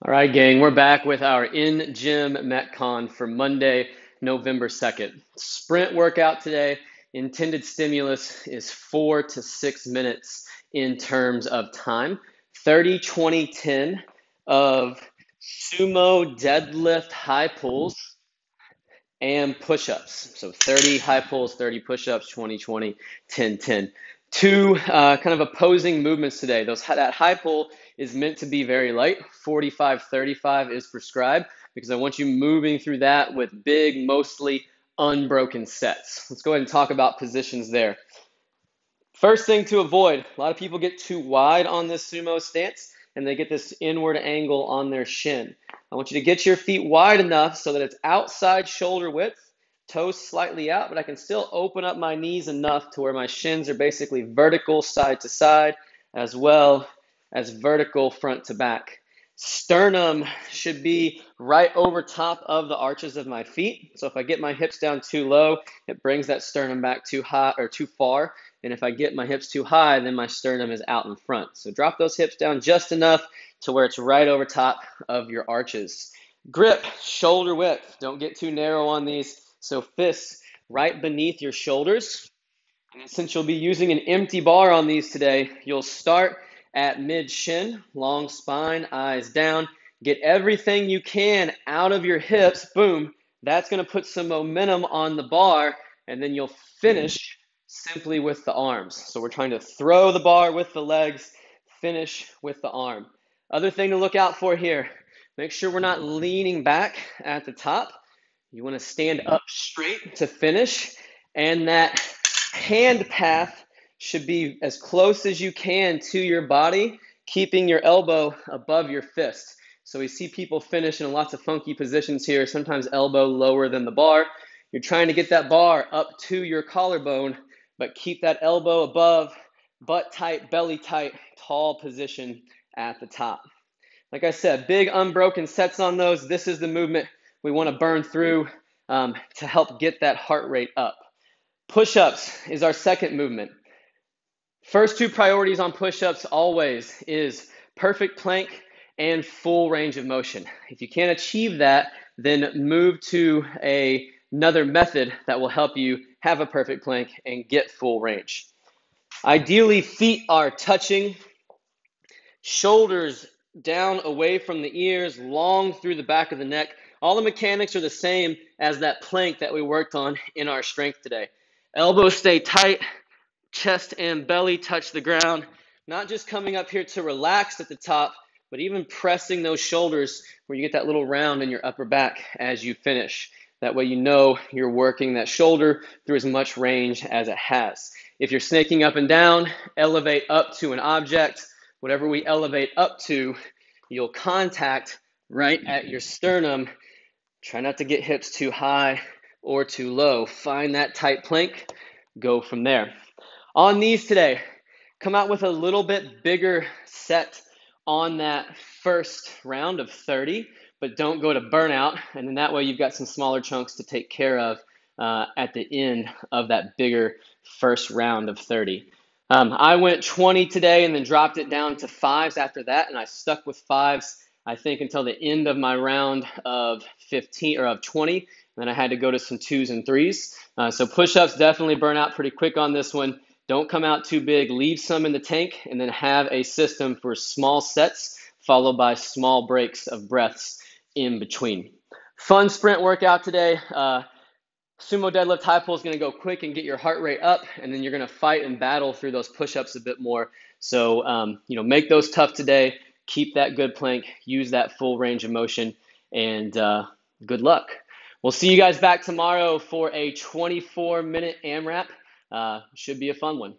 All right, gang, we're back with our in-gym Metcon for Monday, November 2nd. Sprint workout today. Intended stimulus is 4 to 6 minutes in terms of time. 30, 20, 10 of sumo deadlift high pulls and push-ups. So 30 high pulls, 30 push-ups, 20, 20, 10, 10. Two kind of opposing movements today. That high pull is meant to be very light. 45, 35 is prescribed because I want you moving through that with big, mostly unbroken sets. Let's go ahead and talk about positions there. First thing to avoid, a lot of people get too wide on this sumo stance and they get this inward angle on their shin. I want you to get your feet wide enough so that it's outside shoulder width, toes slightly out, but I can still open up my knees enough to where my shins are basically vertical side to side as well as vertical front to back. Sternum should be right over top of the arches of my feet. So if I get my hips down too low, it brings that sternum back too high or too far. And if I get my hips too high, then my sternum is out in front. So drop those hips down just enough to where it's right over top of your arches. Grip, shoulder width. Don't get too narrow on these. So fists right beneath your shoulders. And since you'll be using an empty bar on these today, you'll start at mid-shin, long spine, eyes down. Get everything you can out of your hips. Boom. That's going to put some momentum on the bar, and then you'll finish simply with the arms. So we're trying to throw the bar with the legs, finish with the arm. Other thing to look out for here, make sure we're not leaning back at the top. You want to stand up straight to finish, and that hand path should be as close as you can to your body, keeping your elbow above your fist. So we see people finish in lots of funky positions here, sometimes elbow lower than the bar. You're trying to get that bar up to your collarbone, but keep that elbow above, butt tight, belly tight, tall position at the top. Like I said, big unbroken sets on those. This is the movement we want to burn through to help get that heart rate up. Push-ups is our second movement. First two priorities on push-ups always is perfect plank and full range of motion. If you can't achieve that, then move to another method that will help you have a perfect plank and get full range. Ideally, feet are touching, shoulders down away from the ears, long through the back of the neck. All the mechanics are the same as that plank that we worked on in our strength today. Elbows stay tight, chest and belly touch the ground, not just coming up here to relax at the top, but even pressing those shoulders where you get that little round in your upper back as you finish. That way you know you're working that shoulder through as much range as it has. If you're snaking up and down, elevate up to an object. Whatever we elevate up to, you'll contact right at your sternum. Try not to get hips too high or too low. Find that tight plank, go from there. On these today, come out with a little bit bigger set on that first round of 30, but don't go to burnout. And then that way you've got some smaller chunks to take care of at the end of that bigger first round of 30. I went 20 today and then dropped it down to fives after that, and I stuck with fives, I think, until the end of my round of 15 or of 20. And then I had to go to some twos and threes. So push-ups definitely burn out pretty quick on this one. Don't come out too big. Leave some in the tank and then have a system for small sets followed by small breaks of breaths in between. Fun sprint workout today. Sumo deadlift high pull is going to go quick and get your heart rate up, and then you're going to fight and battle through those push-ups a bit more. So, make those tough today. Keep that good plank. Use that full range of motion, and good luck. We'll see you guys back tomorrow for a 24-minute AMRAP. Should be a fun one.